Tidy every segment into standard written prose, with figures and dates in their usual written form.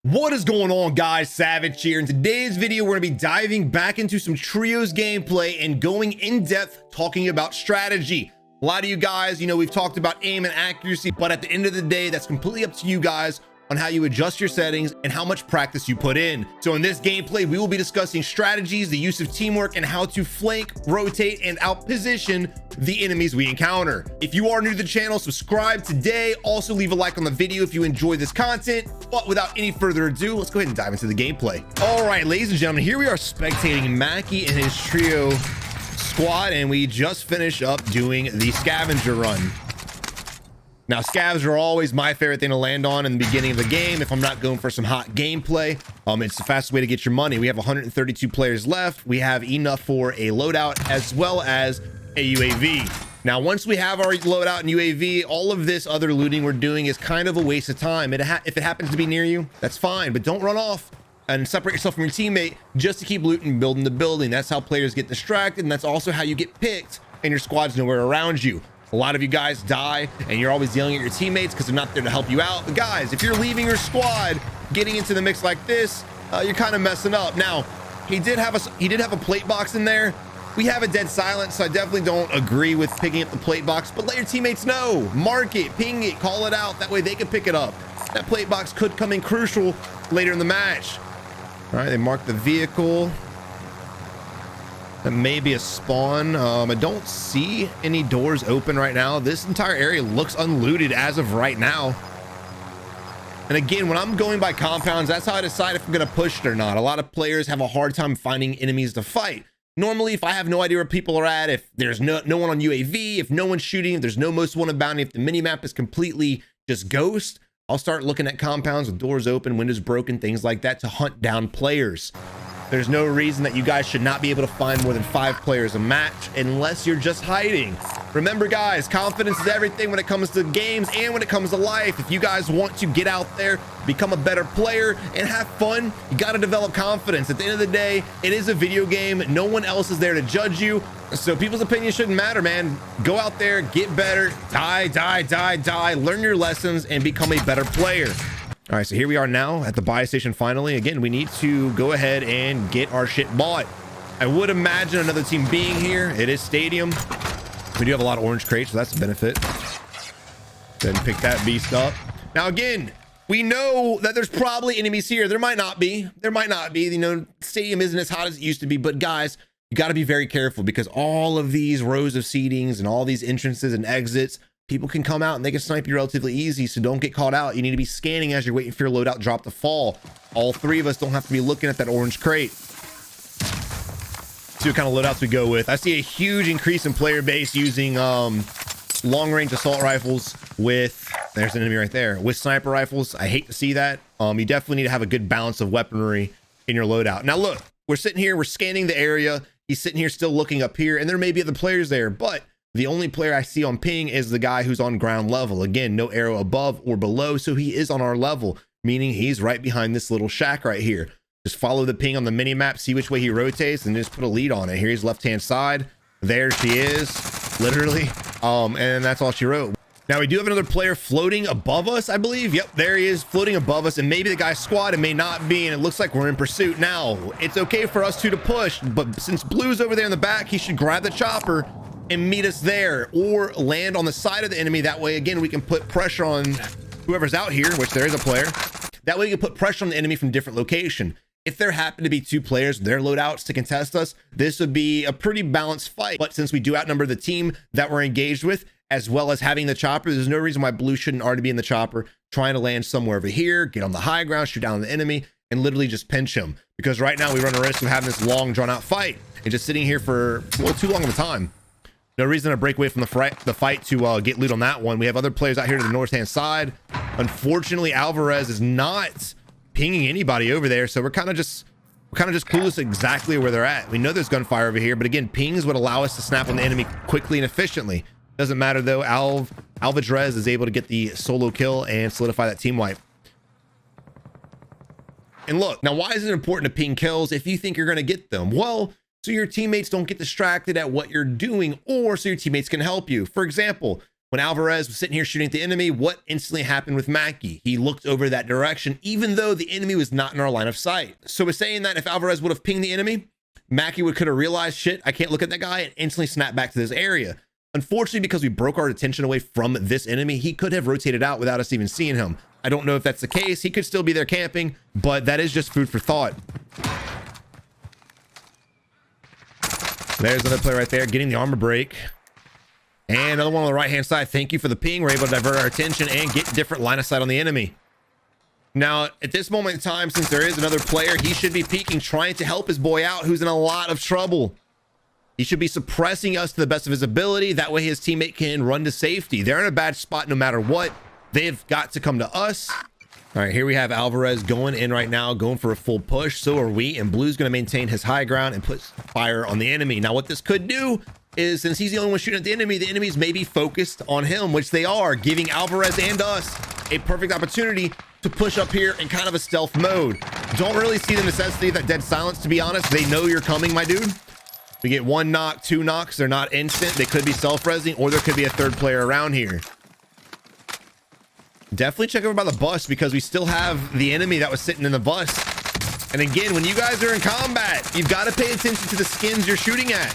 What is going on, guys? Savage here. In today's video, we're going to be diving back into some trios gameplay and going in depth talking about strategy. A lot of you guys, we've talked about aim and accuracy, but at the end of the day, that's completely up to you guys on how you adjust your settings and how much practice you put in. So in this gameplay, we will be discussing strategies, the use of teamwork, and how to flank, rotate, and outposition the enemies we encounter. If you are new to the channel, subscribe today. Also leave a like on the video if you enjoy this content. But without any further ado, let's go ahead and dive into the gameplay. All right, ladies and gentlemen, here we are spectating Mackie and his trio squad, and we just finished up doing the scavenger run. Now, scavs are always my favorite thing to land on in the beginning of the game if I'm not going for some hot gameplay. It's the fastest way to get your money. We have 132 players left. We have enough for a loadout as well as a UAV. Now, once we have our loadout and UAV, all of this other looting we're doing is kind of a waste of time. If it happens to be near you, that's fine, but don't run off and separate yourself from your teammate just to keep looting and building the building. That's how players get distracted, and that's also how you get picked and your squad's nowhere around you. A lot of you guys die and you're always yelling at your teammates because they're not there to help you out. But guys, if you're leaving your squad, getting into the mix like this, you're kind of messing up. Now, he did have a plate box in there. We have a dead silence, so I definitely don't agree with picking up the plate box, but let your teammates know. Mark it, ping it, call it out. That way they can pick it up. That plate box could come in crucial later in the match. All right, they marked the vehicle. That may be a spawn. I don't see any doors open right now. This entire area looks unlooted as of right now. And again, when I'm going by compounds, that's how I decide if I'm going to push it or not. A lot of players have a hard time finding enemies to fight. Normally, if I have no idea where people are at, if there's no one on UAV, if no one's shooting, if there's no most wanted bounty, if the minimap is completely just ghost, I'll start looking at compounds with doors open, windows broken, things like that to hunt down players. There's no reason that you guys should not be able to find more than 5 players a match unless you're just hiding. Remember, guys, confidence is everything when it comes to games and when it comes to life. If you guys want to get out there, become a better player, and have fun, you got to develop confidence. At the end of the day, it is a video game. No one else is there to judge you. So people's opinion shouldn't matter, man. Go out there, get better, die, learn your lessons, and become a better player. All right, so here we are now at the buy station finally. Again, we need to go ahead and get our shit bought. I would imagine another team being here. It is stadium. We do have a lot of orange crates, so that's a benefit. Go ahead and pick that beast up. Now, again, we know that there's probably enemies here. There might not be. Stadium isn't as hot as it used to be, but guys, you got to be very careful because all of these rows of seatings and all these entrances and exits, people can come out and they can snipe you relatively easy, so don't get caught out. You need to be scanning as you're waiting for your loadout drop to fall. All 3 of us don't have to be looking at that orange crate. See what kind of loadouts we go with. I see a huge increase in player base using long-range assault rifles with, there's an enemy right there, with sniper rifles. I hate to see that. You definitely need to have a good balance of weaponry in your loadout. Now look, we're sitting here, we're scanning the area. He's sitting here still looking up here, and there may be other players there, but the only player I see on ping is the guy who's on ground level. Again, no arrow above or below, so he is on our level, meaning he's right behind this little shack right here. Just follow the ping on the mini map, see which way he rotates, and just put a lead on it. Here he's left-hand side. There she is, literally. And that's all she wrote. Now we do have another player floating above us, I believe. Yep, there he is floating above us, and maybe the guy's squad, it may not be, and it looks like we're in pursuit. Now, it's okay for us two to push, but since Blue's over there in the back, he should grab the chopper and meet us there or land on the side of the enemy. That way, again, we can put pressure on whoever's out here, which there is a player. That way we can put pressure on the enemy from different location. If there happen to be 2 players, their loadouts to contest us, this would be a pretty balanced fight. But since we do outnumber the team that we're engaged with, as well as having the chopper, there's no reason why Blue shouldn't already be in the chopper, trying to land somewhere over here, get on the high ground, shoot down the enemy, and literally just pinch him. Because right now we run a risk of having this long drawn out fight and just sitting here for, well, too long of a time. No reason to break away from the fight to get loot on that one. We have other players out here to the north-hand side. Unfortunately, Alvarez is not pinging anybody over there, so we're kind of just clueless exactly where they're at. We know there's gunfire over here, but again, pings would allow us to snap on the enemy quickly and efficiently. Doesn't matter though. Alvarez is able to get the solo kill and solidify that team wipe. And look, now why is it important to ping kills if you think you're going to get them? Well, so your teammates don't get distracted at what you're doing, or so your teammates can help you. For example, When Alvarez was sitting here shooting at the enemy, what instantly happened with Mackie? He looked over that direction, even though the enemy was not in our line of sight. So we're saying that if Alvarez would have pinged the enemy, Mackie could have realized, shit, I can't look at that guy, and instantly snap back to this area. Unfortunately, because we broke our attention away from this enemy, he could have rotated out without us even seeing him. I don't know if that's the case. He could still be there camping, but that is just food for thought. There's another player right there getting the armor break. And another one on the right-hand side. Thank you for the ping. We're able to divert our attention and get different line of sight on the enemy. Now, at this moment in time, since there is another player, he should be peeking, trying to help his boy out, who's in a lot of trouble. He should be suppressing us to the best of his ability. That way his teammate can run to safety. They're in a bad spot no matter what. They've got to come to us. All right, here we have Alvarez going in right now, going for a full push. So are we. And Blue's going to maintain his high ground and put fire on the enemy. Now, what this could do is, since he's the only one shooting at the enemies may be focused on him, which they are, giving Alvarez and us a perfect opportunity to push up here in kind of a stealth mode. Don't really see the necessity of that dead silence, to be honest. They know you're coming, my dude. We get 1 knock, 2 knocks. They're not instant. They could be self-resing, or there could be a third player around here. Definitely check over by the bus, because we still have the enemy that was sitting in the bus. And again, when you guys are in combat, you've got to pay attention to the skins you're shooting at.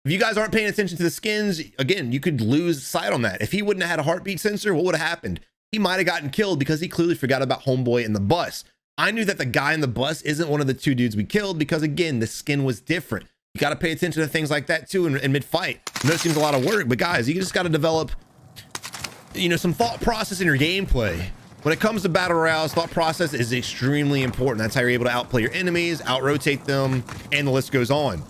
If you guys aren't paying attention to the skins, again, you could lose sight on that. If he wouldn't have had a heartbeat sensor, what would have happened? He might have gotten killed because he clearly forgot about homeboy in the bus. I knew that the guy in the bus isn't one of the 2 dudes we killed, because again, the skin was different. You got to pay attention to things like that too in mid-fight. I know it seems a lot of work, but guys, you just got to develop, you know, some thought process in your gameplay. When it comes to battle royales, thought process is extremely important. That's how you're able to outplay your enemies, out-rotate them, and the list goes on.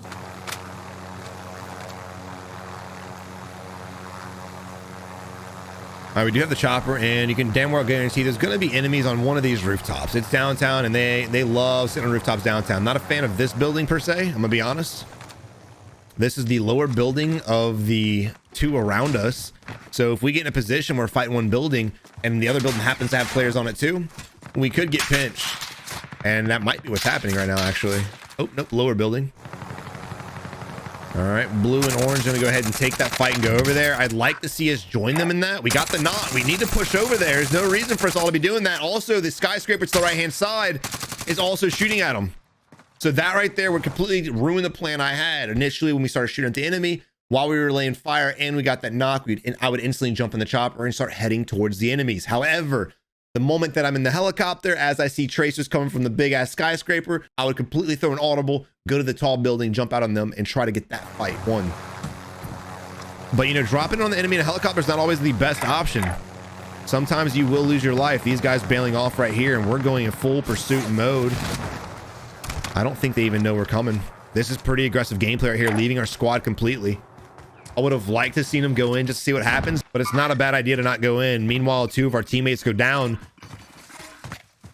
All right, we do have the chopper, and you can damn well guarantee there's going to be enemies on one of these rooftops. It's downtown, and they love sitting on rooftops downtown. Not a fan of this building per se, I'm gonna be honest. This is the lower building of the 2 around us. So if we get in a position where we're fighting one building and the other building happens to have players on it too, we could get pinched. And that might be what's happening right now, actually. Oh, nope, lower building. All right, blue and orange gonna go ahead and take that fight and go over there. I'd like to see us join them in that. We got the knot. We need to push over there. There's no reason for us all to be doing that. Also, the skyscraper to the right-hand side is also shooting at them. So that right there would completely ruin the plan I had initially when we started shooting at the enemy while we were laying fire, and we got that knock. I would instantly jump in the chopper and start heading towards the enemies. However, the moment that I'm in the helicopter, as I see tracers coming from the big ass skyscraper, I would completely throw an audible, go to the tall building, jump out on them, and try to get that fight won. But you know, dropping on the enemy in a helicopter is not always the best option. Sometimes you will lose your life. These guys bailing off right here, and we're going in full pursuit mode. I don't think they even know we're coming. This is pretty aggressive gameplay right here, leaving our squad completely. I would have liked to seen them go in just to see what happens, but it's not a bad idea to not go in. Meanwhile, 2 of our teammates go down.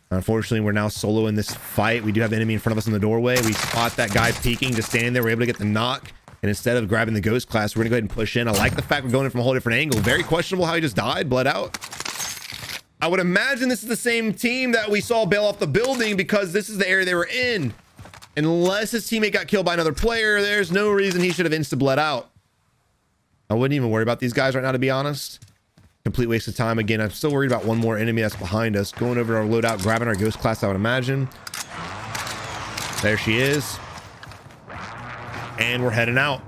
Unfortunately, we're now solo in this fight. We do have the enemy in front of us in the doorway. We spot that guy peeking, just standing there. We're able to get the knock. And instead of grabbing the ghost class, we're gonna go ahead and push in. I like the fact we're going in from a whole different angle. Very questionable how he just died, bled out. I would imagine this is the same team that we saw bail off the building, because this is the area they were in. Unless his teammate got killed by another player, there's no reason he should have insta-bled out. I wouldn't even worry about these guys right now, to be honest. Complete waste of time. Again, I'm still worried about one more enemy that's behind us. Going over our loadout, grabbing our ghost class, I would imagine. There she is. And we're heading out.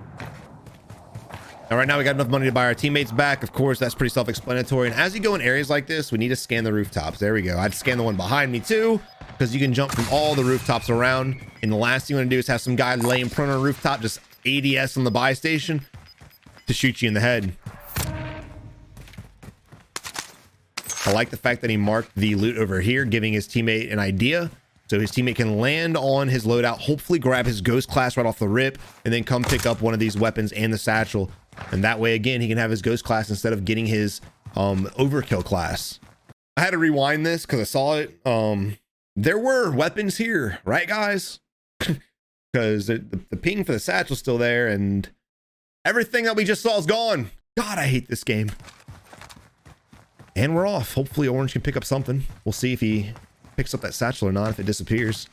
Now, right now, we got enough money to buy our teammates back. Of course, that's pretty self-explanatory. And as you go in areas like this, we need to scan the rooftops. There we go. I'd scan the one behind me too, because you can jump from all the rooftops around. And the last thing you want to do is have some guy laying prone on a rooftop, just ADS on the buy station to shoot you in the head. I like the fact that he marked the loot over here, giving his teammate an idea. So his teammate can land on his loadout, hopefully grab his ghost class right off the rip, and then come pick up one of these weapons and the satchel. And that way, again, he can have his ghost class instead of getting his overkill class. I had to rewind this because I saw it. There were weapons here, right, guys? Because the ping for the satchel's still there, and everything that we just saw is gone. God, I hate this game. And we're off. Hopefully Orange can pick up something. We'll see if he picks up that satchel or not, if it disappears.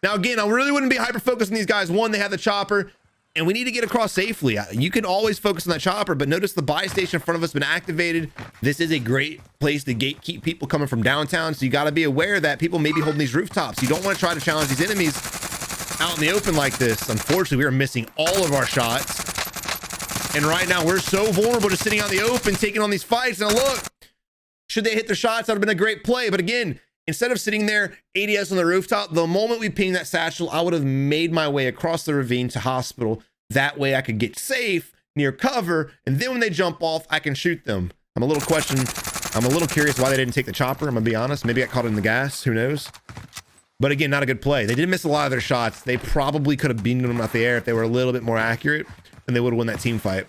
Now, again, I really wouldn't be hyper-focused on these guys. One, they have the chopper. and we need to get across safely. You can always focus on that chopper, but notice the buy station in front of us has been activated. This is a great place to gatekeep people coming from downtown, so you got to be aware that people may be holding these rooftops. You don't want to try to challenge these enemies out in the open like this. Unfortunately, we are missing all of our shots, and right now we're so vulnerable just sitting out in the open taking on these fights. Now look, should they hit their shots, that would have been a great play, but again, instead of sitting there ADS on the rooftop, the moment we pinged that satchel, I would have made my way across the ravine to hospital. That way I could get safe near cover, and then when they jump off, I can shoot them. I'm a little curious why they didn't take the chopper. I'm gonna be honest. Maybe I got caught in the gas, who knows? But again, not a good play. They did miss a lot of their shots. They probably could have beamed them out the air if they were a little bit more accurate, and they would have won that team fight.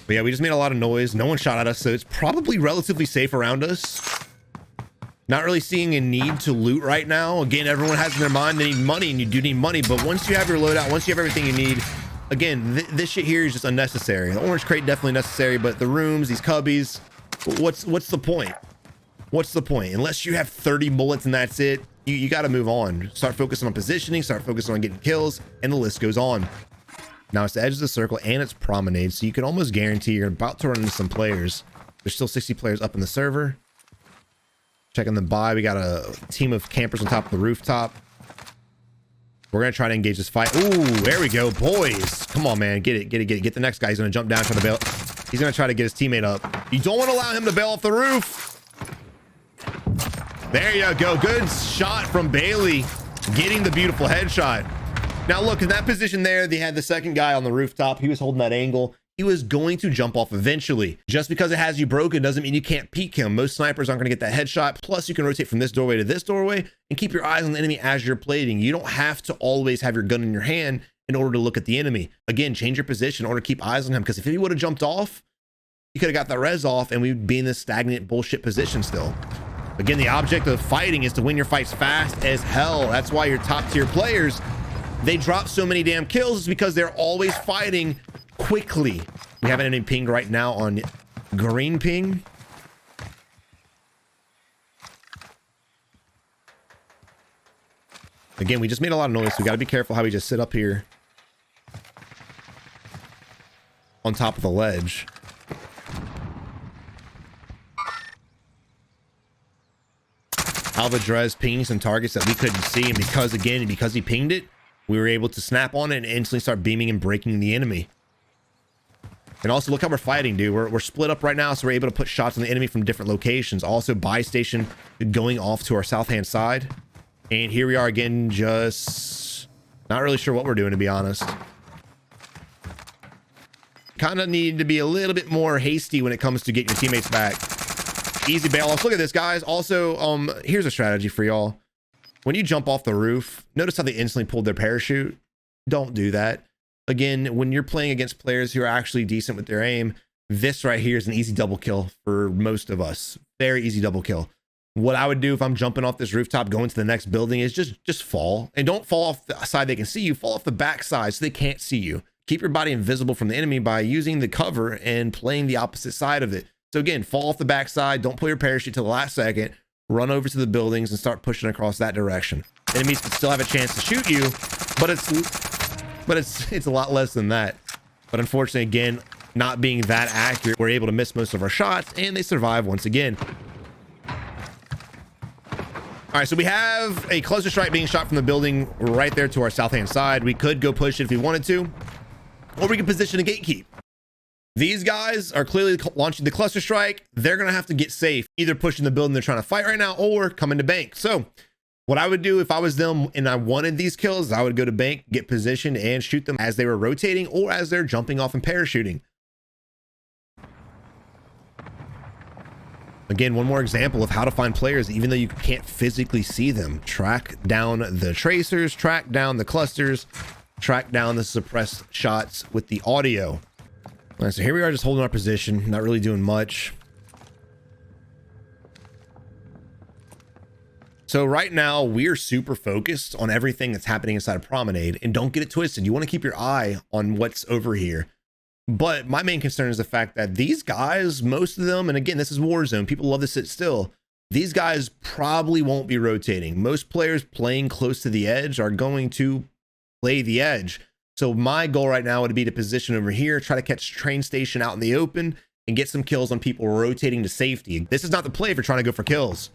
But yeah, we just made a lot of noise. No one shot at us, so it's probably relatively safe around us. Not really seeing a need to loot right now. Again, everyone has in their mind they need money, and you do need money, but once you have your loadout, once you have everything you need, again, this shit here is just unnecessary. The orange crate definitely necessary, but the rooms, these cubbies, what's the point? What's the point? Unless you have 30 bullets and that's it, you got to move on. Start focusing on positioning, start focusing on getting kills, and the list goes on. Now it's the edge of the circle and it's promenade, so you can almost guarantee you're about to run into some players. There's still 60 players up in the server. Checking the buy, we got a team of campers on top of the rooftop. We're gonna try to engage this fight. Ooh, there we go, boys. Come on, man, get it. Get the next guy. He's gonna jump down, try to bail. He's gonna try to get his teammate up. You don't want to allow him to bail off the roof. There you go, good shot from Bailey, getting the beautiful headshot. Now look, in that position there, they had the second guy on the rooftop. He was holding that angle. He was going to jump off eventually. Just because it has you broken doesn't mean you can't peek him. Most snipers aren't going to get that headshot. Plus, you can rotate from this doorway to this doorway and keep your eyes on the enemy as you're plating. You don't have to always have your gun in your hand in order to look at the enemy. Again, change your position in order to keep eyes on him, because if he would have jumped off, you could have got that res off and we'd be in this stagnant bullshit position still. Again, the object of fighting is to win your fights fast as hell. That's why your top tier players, they drop so many damn kills, is because they're always fighting quickly. We have an enemy pinged right now on green ping. Again, we just made a lot of noise, so we got to be careful how we just sit up here on top of the ledge. Alva Drez pinging some targets that we couldn't see, and because he pinged it, we were able to snap on it and instantly start beaming and breaking the enemy. And also look how we're fighting, dude. We're split up right now, so we're able to put shots on the enemy from different locations. Also, buy station going off to our south hand side, and here we are again, just not really sure what we're doing, to be honest. Kind of need to be a little bit more hasty when it comes to getting your teammates back. Easy bail offs. Look at this, guys. Also, here's a strategy for y'all. When you jump off the roof, notice how they instantly pulled their parachute. Don't do that. Again, when you're playing against players who are actually decent with their aim, this right here is an easy double kill for most of us. Very easy double kill. What I would do if I'm jumping off this rooftop going to the next building is just fall. And don't fall off the side they can see you. Fall off the back side so they can't see you. Keep your body invisible from the enemy by using the cover and playing the opposite side of it. So again, fall off the back side. Don't pull your parachute till the last second. Run over to the buildings and start pushing across that direction. Enemies can still have a chance to shoot you, but it's a lot less than that. But unfortunately, again, not being that accurate, we're able to miss most of our shots, and they survive once again. All right, so we have a cluster strike being shot from the building right there to our south hand side. We could go push it if we wanted to, or we could position a gatekeep. These guys are clearly launching the cluster strike. They're going to have to get safe, either pushing the building they're trying to fight right now or coming to bank. So what I would do if I was them and I wanted these kills, I would go to bank, get positioned, and shoot them as they were rotating or as they're jumping off and parachuting. Again, one more example of how to find players, even though you can't physically see them. Track down the tracers, track down the clusters, track down the suppressed shots with the audio. All right, so here we are just holding our position, not really doing much. So right now we're super focused on everything that's happening inside of Promenade, and don't get it twisted. You want to keep your eye on what's over here. But my main concern is the fact that these guys, most of them, and again, this is Warzone, people love to sit still. these guys probably won't be rotating. Most players playing close to the edge are going to play the edge. So my goal right now would be to position over here, try to catch train station out in the open and get some kills on people rotating to safety. This is not the play if you're trying to go for kills.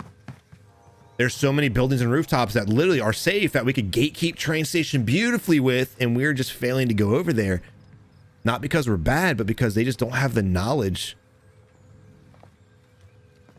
There's so many buildings and rooftops that literally are safe that we could gatekeep train station beautifully with, and we're just failing to go over there. Not because we're bad, but because they just don't have the knowledge.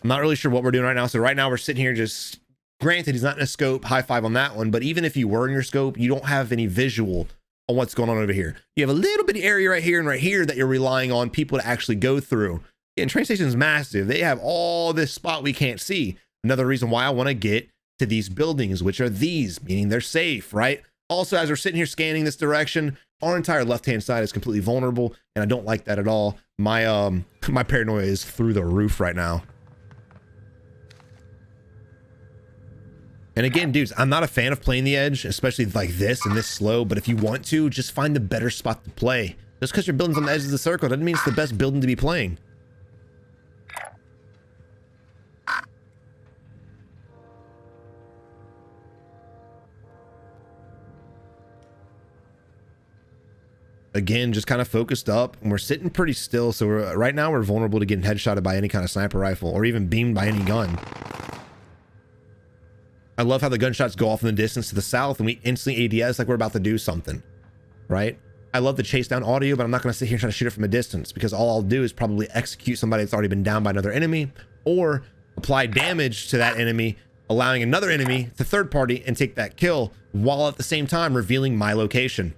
I'm not really sure what we're doing right now. So right now we're sitting here just, granted, he's not in a scope, high five on that one, but even if you were in your scope, you don't have any visual on what's going on over here. You have a little bit of area right here and right here that you're relying on people to actually go through. And train station is massive. They have all this spot we can't see. Another reason why I want to get to these buildings, which are these, meaning they're safe, right? Also, as we're sitting here scanning this direction, our entire left-hand side is completely vulnerable, and I don't like that at all. My my paranoia is through the roof right now. And again, dudes, I'm not a fan of playing the edge, especially like this and this slow, but if you want to, just find the better spot to play. Just because your building's on the edge of the circle doesn't mean it's the best building to be playing. Again, just kind of focused up, and we're sitting pretty still. So right now we're vulnerable to getting headshotted by any kind of sniper rifle or even beamed by any gun. I love how the gunshots go off in the distance to the south and we instantly ADS like we're about to do something, right? I love the chase down audio, but I'm not going to sit here and try to shoot it from a distance, because all I'll do is probably execute somebody that's already been down by another enemy or apply damage to that enemy, allowing another enemy to third party and take that kill while at the same time revealing my location.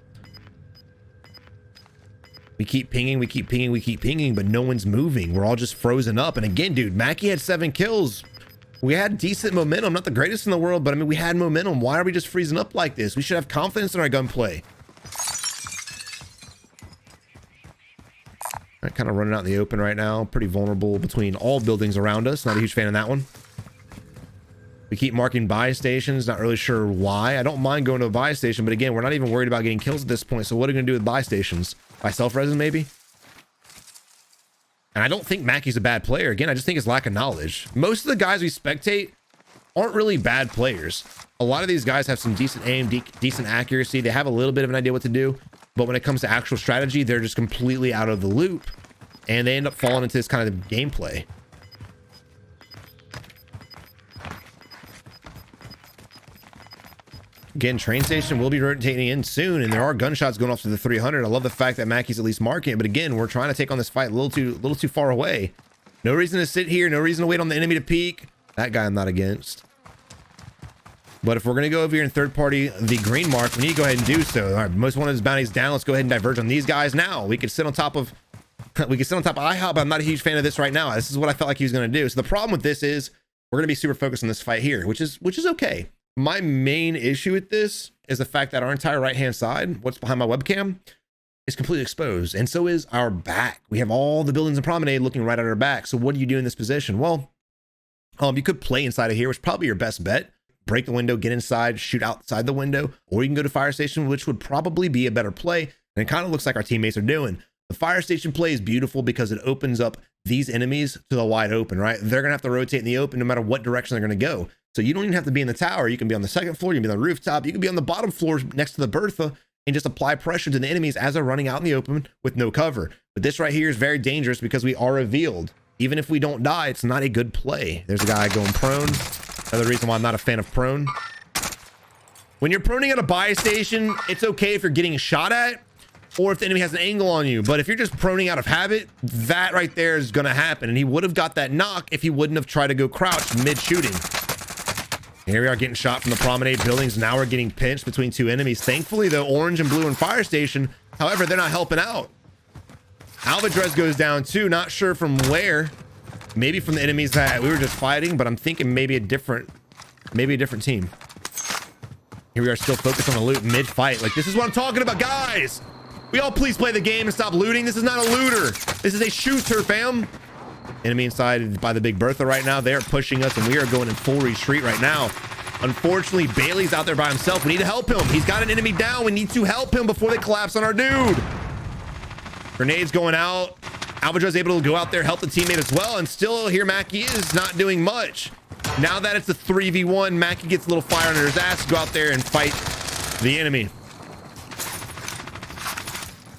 We keep pinging, we keep pinging, we keep pinging, but no one's moving. We're all just frozen up. And again, dude, Mackie had 7 kills. We had decent momentum, not the greatest in the world, but I mean, we had momentum. Why are we just freezing up like this? We should have confidence in our gunplay. All right, kind of running out in the open right now. Pretty vulnerable between all buildings around us. Not a huge fan of that one. We keep marking buy stations. Not really sure why. I don't mind going to a buy station, but again, we're not even worried about getting kills at this point. So what are we going to do with buy stations? By self-resin, maybe? And I don't think Mackie's a bad player. Again, I just think it's lack of knowledge. Most of the guys we spectate aren't really bad players. A lot of these guys have some decent aim, decent accuracy. They have a little bit of an idea what to do. But when it comes to actual strategy, they're just completely out of the loop. And they end up falling into this kind of gameplay. Again, train station will be rotating in soon, and there are gunshots going off to the 300. I love the fact that Mackie's at least marking it, but again, we're trying to take on this fight a little too far away. No reason to sit here, no reason to wait on the enemy to peek. That guy I'm not against. But if we're going to go over here and third party the green mark, we need to go ahead and do so. All right, most wanted is bounties down. Let's go ahead and diverge on these guys now. We could sit on top of IHOP, but I'm not a huge fan of this right now. This is what I felt like he was going to do. So the problem with this is we're going to be super focused on this fight here, which is okay. My main issue with this is the fact that our entire right-hand side, what's behind my webcam, is completely exposed. And so is our back. We have all the buildings and promenade looking right at our back. So what do you do in this position? Well, you could play inside of here, which is probably your best bet. Break the window, get inside, shoot outside the window, or you can go to fire station, which would probably be a better play. And it kind of looks like our teammates are doing. The fire station play is beautiful because it opens up these enemies to the wide open, right? They're going to have to rotate in the open no matter what direction they're going to go. So you don't even have to be in the tower. You can be on the second floor. You can be on the rooftop. You can be on the bottom floor next to the Bertha and just apply pressure to the enemies as they're running out in the open with no cover. But this right here is very dangerous because we are revealed. Even if we don't die, it's not a good play. There's a guy going prone. Another reason why I'm not a fan of prone. When you're proning at a buy station, it's okay if you're getting shot at or if the enemy has an angle on you. But if you're just proning out of habit, that right there is going to happen. And he would have got that knock if he wouldn't have tried to go crouch mid-shooting. Here we are getting shot from the promenade buildings. Now we're getting pinched between two enemies. Thankfully, the orange and blue and fire station, however, they're not helping out. Alvadrez goes down too. Not sure from where. Maybe from the enemies that we were just fighting, but I'm thinking maybe a different team. Here we are still focused on the loot mid-fight. Like, this is what I'm talking about, guys. We all please play the game and stop looting. This is not a looter. This is a shooter, fam. Enemy inside by the Big Bertha right now. They're pushing us and we are going in full retreat right now. Unfortunately, Bailey's out there by himself. We need to help him. He's got an enemy down. We need to help him before they collapse on our dude. Grenades going out. Alvadrez able to go out there, help the teammate as well. And still here Mackie is not doing much. Now that it's a 3v1, Mackie gets a little fire under his ass to go out there and fight the enemy.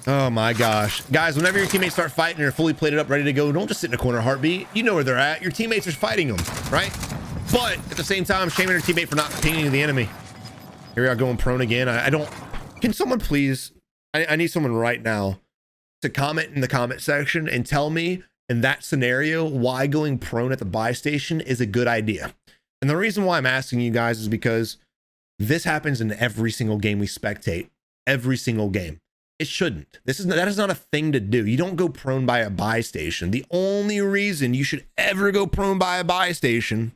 Oh my gosh. Guys, whenever your teammates start fighting and you're fully plated up, ready to go, don't just sit in a corner heartbeat. You know where they're at. Your teammates are fighting them, right? But at the same time, shaming your teammate for not pinging the enemy. Here we are going prone again. I don't... Can someone please... I need someone right now to comment in the comment section and tell me in that scenario why going prone at the buy station is a good idea. And the reason why I'm asking you guys is because this happens in every single game we spectate. Every single game. It shouldn't. That is not a thing to do. You don't go prone by a buy station. The only reason you should ever go prone by a buy station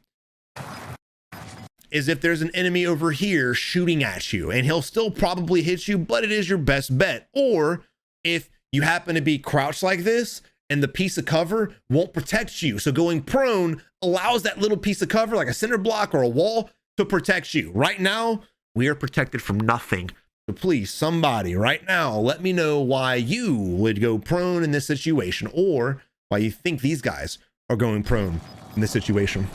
is if there's an enemy over here shooting at you, and he'll still probably hit you, but it is your best bet. Or if you happen to be crouched like this and the piece of cover won't protect you. So going prone allows that little piece of cover, like a center block or a wall, to protect you. Right now, we are protected from nothing. So please, somebody right now, let me know why you would go prone in this situation, or why you think these guys are going prone in this situation.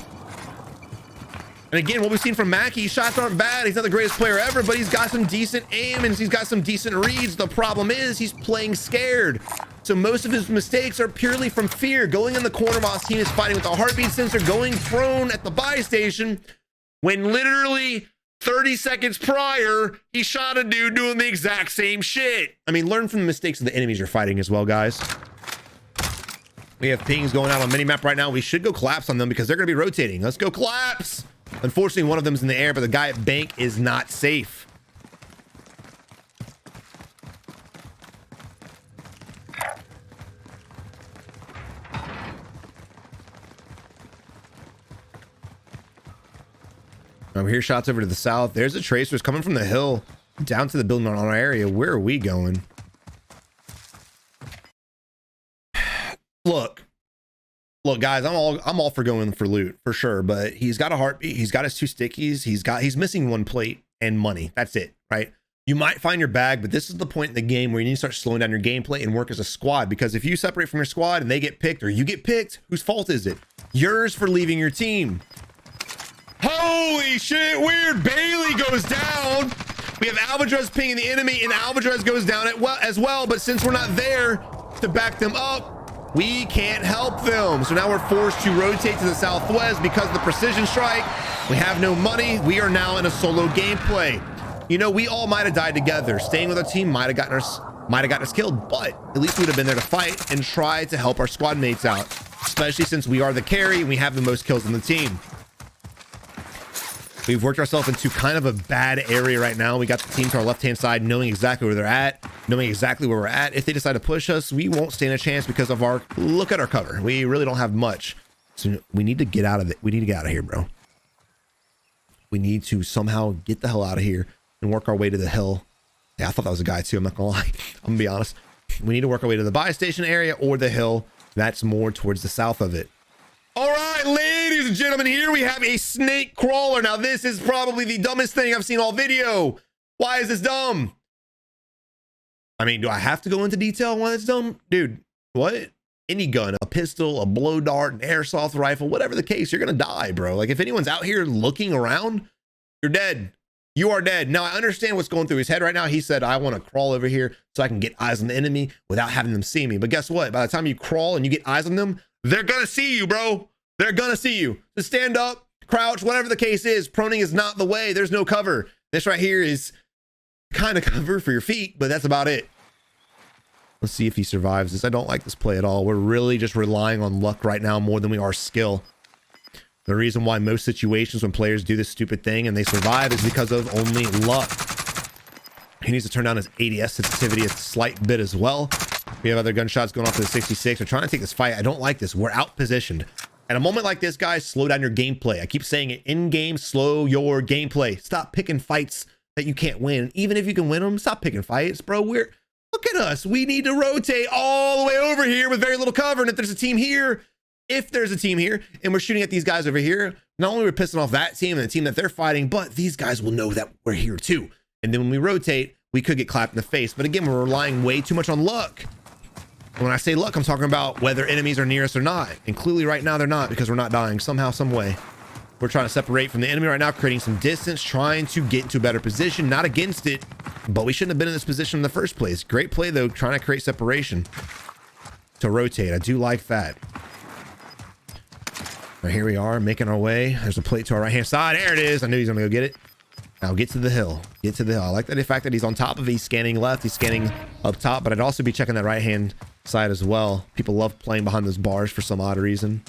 And again, what we've seen from Mackie, shots aren't bad. He's not the greatest player ever, but he's got some decent aim and he's got some decent reads. The problem is he's playing scared. So most of his mistakes are purely from fear. Going in the corner while his team is fighting with a heartbeat sensor, going prone at the buy station, when literally 30 seconds prior, he shot a dude doing the exact same shit. I mean, learn from the mistakes of the enemies you're fighting as well, guys. We have pings going out on minimap right now. We should go collapse on them because they're going to be rotating. Let's go collapse. Unfortunately, one of them's in the air, but the guy at bank is not safe. We hear shots over to the south. There's a tracers coming from the hill down to the building on our area. Where are we going? Look, guys, I'm all for going for loot for sure, but he's got a heartbeat. He's got his 2 stickies. He's missing 1 plate and money. That's it, right? You might find your bag, but this is the point in the game where you need to start slowing down your gameplay and work as a squad, because if you separate from your squad and they get picked or you get picked, whose fault is it? Yours for leaving your team. Holy shit, weird. Bailey goes down. We have Albatross pinging the enemy, and Albatross goes down as well, but since we're not there to back them up, we can't help them. So now we're forced to rotate to the southwest because of the precision strike. We have no money. We are now in a solo gameplay. You know, we all might have died together. Staying with our team might have gotten us killed, but at least we'd have been there to fight and try to help our squad mates out, especially since we are the carry and we have the most kills on the team. We've worked ourselves into kind of a bad area right now. We got the team to our left-hand side, knowing exactly where they're at, knowing exactly where we're at. If they decide to push us, we won't stand a chance because of our, look at our cover. We really don't have much. So we need to get out of it. We need to get out of here, bro. We need to somehow get the hell out of here and work our way to the hill. Yeah, I thought that was a guy too. I'm not gonna lie. I'm gonna be honest. We need to work our way to the buy station area or the hill. That's more towards the south of it. All right, ladies and gentlemen, here we have a snake crawler. Now, this is probably the dumbest thing I've seen all video. Why is this dumb? I mean, do I have to go into detail on why it's dumb? Dude, what? Any gun, a pistol, a blow dart, an airsoft rifle, whatever the case, you're going to die, bro. Like, if anyone's out here looking around, you're dead. You are dead. Now, I understand what's going through his head right now. He said, I want to crawl over here so I can get eyes on the enemy without having them see me. But guess what? By the time you crawl and you get eyes on them, they're gonna see you, bro. They're gonna see you. Just stand up, crouch, whatever the case is. Proning is not the way. There's no cover. This right here is kind of cover for your feet, but that's about it. Let's see if he survives this. I don't like this play at all. We're really just relying on luck right now more than we are skill. The reason why most situations when players do this stupid thing and they survive is because of only luck. He needs to turn down his ADS sensitivity a slight bit as well. We have other gunshots going off to the 66. We're trying to take this fight. I don't like this. We're out positioned. At a moment like this, guys, slow down your gameplay. I keep saying it in game, slow your gameplay. Stop picking fights that you can't win. Even if you can win them, stop picking fights, bro. Look at us. We need to rotate all the way over here with very little cover. And if there's a team here, and we're shooting at these guys over here, not only are we pissing off that team and the team that they're fighting, but these guys will know that we're here too. And then when we rotate, we could get clapped in the face. But again, we're relying way too much on luck. When I say luck, I'm talking about whether enemies are near us or not. And clearly right now they're not, because we're not dying somehow, some way. We're trying to separate from the enemy right now, creating some distance, trying to get into a better position, not against it, but we shouldn't have been in this position in the first place. Great play though, trying to create separation to rotate. I do like that. Right, here we are making our way. There's a plate to our right hand side. There it is. I knew he's gonna go get it. Now get to the hill. Get to the hill. I like that the fact that he's on top of it. He's scanning left. He's scanning up top, but I'd also be checking that right hand side as well. People love playing behind those bars for some odd reason.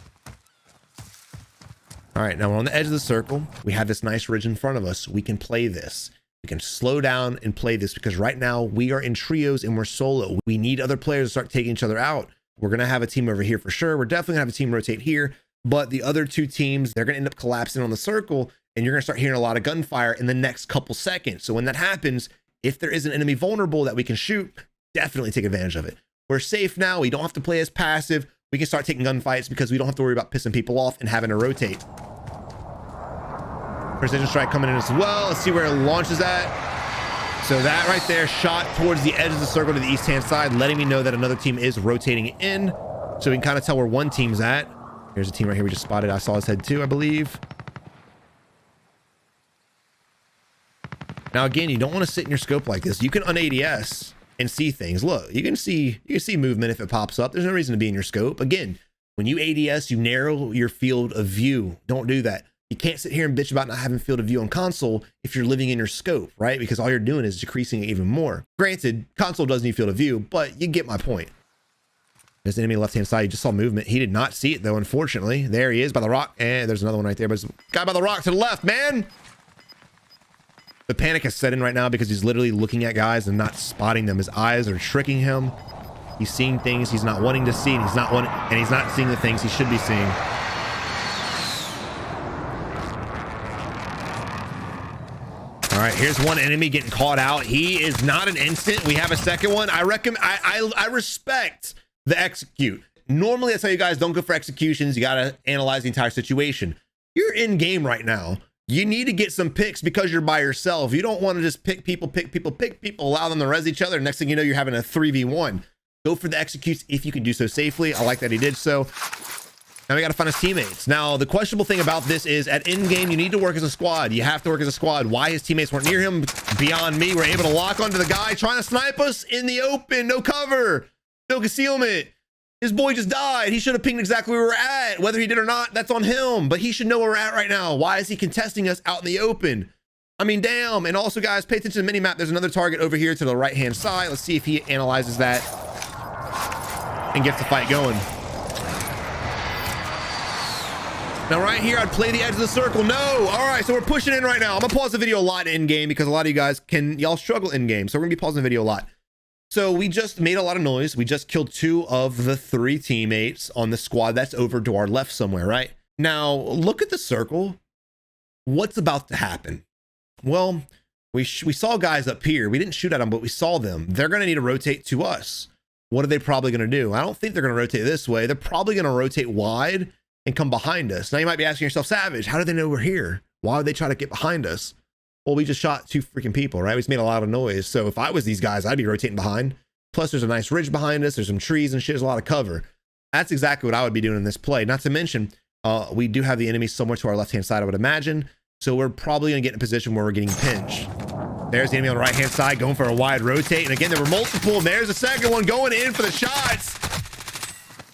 All right, now we're on the edge of the circle. We have this nice ridge in front of us. We can play this. We can slow down and play this because right now we are in trios and we're solo. We need other players to start taking each other out. We're going to have a team over here for sure. We're definitely going to have a team rotate here, but the other two teams, they're going to end up collapsing on the circle and you're going to start hearing a lot of gunfire in the next couple seconds. So when that happens, if there is an enemy vulnerable that we can shoot, definitely take advantage of it. We're safe now. We don't have to play as passive. We can start taking gunfights because we don't have to worry about pissing people off and having to rotate. Precision strike coming in as well. Let's see where it launches at. So that right there shot towards the edge of the circle to the east hand side, letting me know that another team is rotating in. So we can kind of tell where one team's at. Here's a team right here we just spotted. I saw his head too, I believe. Now again, you don't want to sit in your scope like this. You can un-ADS and see things. Look, you can see movement if it pops up. There's no reason to be in your scope. Again, when you ADS, you narrow your field of view. Don't do that. You can't sit here and bitch about not having field of view on console if you're living in your scope, right? Because all you're doing is decreasing it even more. Granted, console does need field of view, but you get my point. There's the enemy left-hand side. You just saw movement. He did not see it though, unfortunately. There he is by the rock. And there's another one right there, but there's a guy by the rock to the left, man. The panic has set in right now because he's literally looking at guys and not spotting them. His eyes are tricking him. He's seeing things he's not wanting to see, and he's not seeing the things he should be seeing. All right, here's one enemy getting caught out. He is not an instant. We have a second one. I respect the execute. Normally I tell you guys don't go for executions. You got to analyze the entire situation. You're in game right now. You need to get some picks because you're by yourself. You don't want to just pick people, allow them to res each other. Next thing you know, you're having a 3v1. Go for the executes if you can do so safely. I like that he did so. Now we got to find his teammates. Now, the questionable thing about this is at in game, you need to work as a squad. You have to work as a squad. Why his teammates weren't near him, beyond me. We're able to lock onto the guy trying to snipe us in the open. No cover, no concealment. His boy just died. He should have pinged exactly where we're at. Whether he did or not, that's on him. But he should know where we're at right now. Why is he contesting us out in the open? I mean, damn. And also, guys, pay attention to the mini-map. There's another target over here to the right-hand side. Let's see if he analyzes that and gets the fight going. Now, right here, I'd play the edge of the circle. No. All right, so we're pushing in right now. I'm going to pause the video a lot in-game because a lot of you guys y'all struggle in-game. So we're going to be pausing the video a lot. So we just made a lot of noise. We just killed 2 of the 3 teammates on the squad that's over to our left somewhere, right? Now, look at the circle. What's about to happen? Well, we saw guys up here. We didn't shoot at them, but we saw them. They're going to need to rotate to us. What are they probably going to do? I don't think they're going to rotate this way. They're probably going to rotate wide and come behind us. Now, you might be asking yourself, Savage, how do they know we're here? Why would they try to get behind us? Well, we just shot 2 freaking people, right? We just made a lot of noise. So if I was these guys, I'd be rotating behind. Plus, there's a nice ridge behind us. There's some trees and shit. There's a lot of cover. That's exactly what I would be doing in this play. Not to mention, we do have the enemy somewhere to our left-hand side, I would imagine. So we're probably going to get in a position where we're getting pinched. There's the enemy on the right-hand side going for a wide rotate. And again, there were multiple. And there's a second one going in for the shots.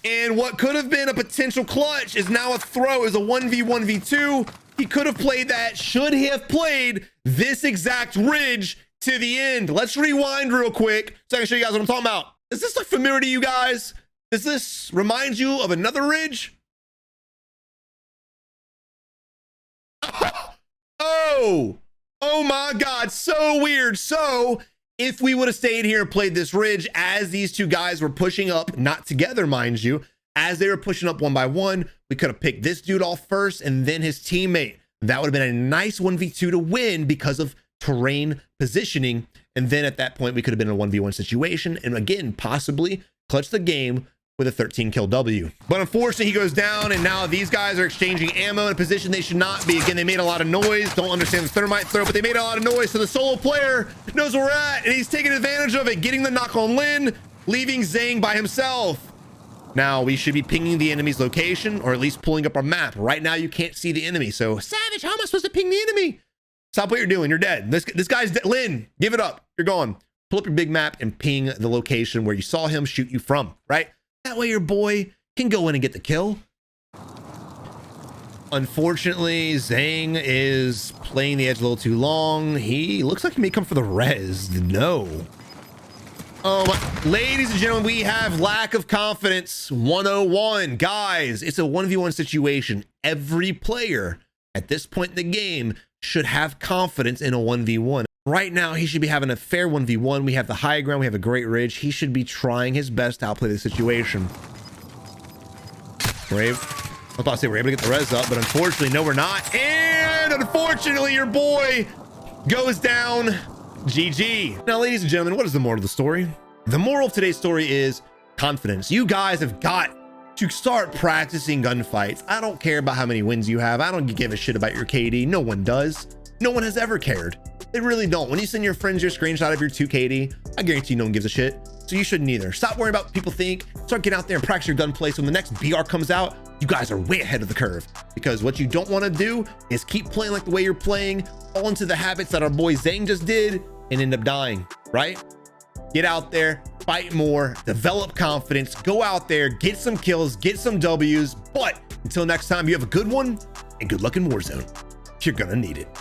And what could have been a potential clutch is now a throw. Is a 1v1v2. He could have played that, should he have played this exact ridge to the end. Let's rewind real quick so I can show you guys what I'm talking about. Does this look familiar to you guys? Does this remind you of another ridge? Oh my God, so weird. So if we would have stayed here and played this ridge as these 2 guys were pushing up, not together, mind you, as they were pushing up one by one, we could have picked this dude off first and then his teammate. That would have been a nice 1v2 to win because of terrain positioning. And then at that point, we could have been in a 1v1 situation. And again, possibly clutch the game with a 13 kill W. But unfortunately, he goes down. And now these guys are exchanging ammo in a position they should not be. Again, they made a lot of noise. Don't understand the thermite throw, but they made a lot of noise. So the solo player knows where we're at. And he's taking advantage of it, getting the knock on Lin, leaving Zhang by himself. Now we should be pinging the enemy's location, or at least pulling up our map. Right now you can't see the enemy. So Savage, how am I supposed to ping the enemy? Stop what you're doing. You're dead. This guy's dead. Lynn, give it up. You're gone. Pull up your big map and ping the location where you saw him shoot you from, right? That way your boy can go in and get the kill. Unfortunately, Zhang is playing the edge a little too long. He looks like he may come for the res. No. Ladies and gentlemen, we have lack of confidence 101. Guys, it's a 1v1 situation. Every player at this point in the game should have confidence in a 1v1. Right now, he should be having a fair 1v1. We have the high ground. We have a great ridge. He should be trying his best to outplay the situation. I was about to say we're able to get the res up, but unfortunately, no, we're not. And unfortunately, your boy goes down. GG. Now, ladies and gentlemen, what is the moral of the story? The moral of today's story is confidence. You guys have got to start practicing gunfights. I don't care about how many wins you have. I don't give a shit about your KD. No one does. No one has ever cared. They really don't. When you send your friends your screenshot of your 2 KD, I guarantee no one gives a shit. So you shouldn't either. Stop worrying about what people think. Start getting out there and practice your gunplay. So when the next BR comes out, you guys are way ahead of the curve. Because what you don't want to do is keep playing like the way you're playing, fall into the habits that our boy Zhang just did, and end up dying, right? Get out there, fight more, develop confidence, go out there, get some kills, get some W's. But until next time, you have a good one and good luck in Warzone. You're gonna need it.